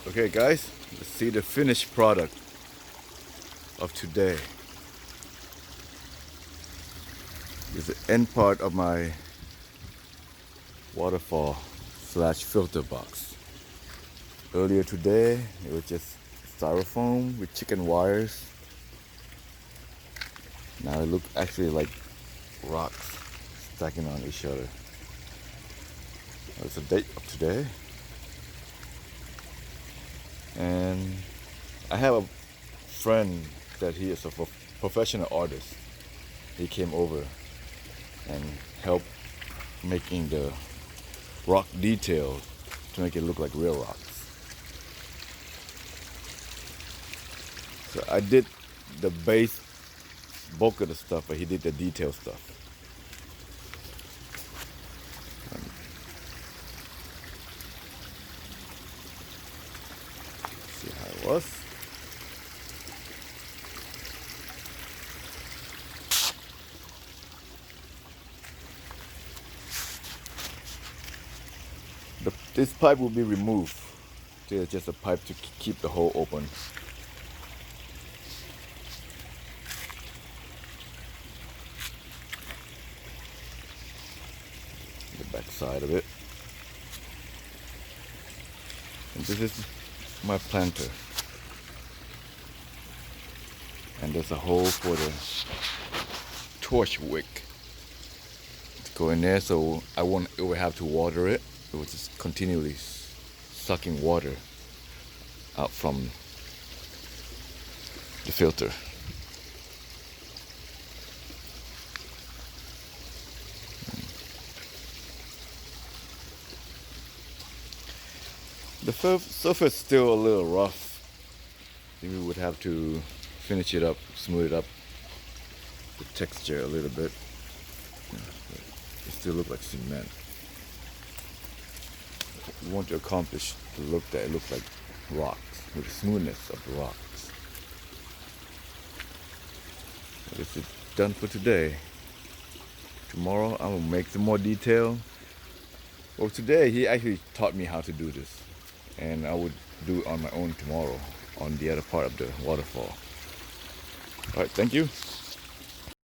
Okay guys, let's see the finished product of today. This is the end part of my waterfall slash filter box. Earlier today, it was just styrofoam with chicken wires. Now it looks actually like rocks stacking on each other. That's the date of today. And I have a friend that he is a professional artist. He came over and helped making the rock details to make it look like real rocks. So I did the base bulk of the stuff, but he did the detail stuff. See how it was. This pipe will be removed. There's just a pipe to keep the hole open. The back side of it. And this is my planter. And there's a hole for the torch wick to go in there, so I won't ever have to water it. It was just continually sucking water out from the filter. The surface is still a little rough. Maybe we would have to finish it up, smooth it up, the texture a little bit. It still looks like cement. We want to accomplish the look that it looks like rocks, with the smoothness of the rocks. This is done for today. Tomorrow I'm gonna make some more detail. Well, today he actually taught me how to do this, and I would do it on my own tomorrow on the other part of the waterfall. All right, thank you.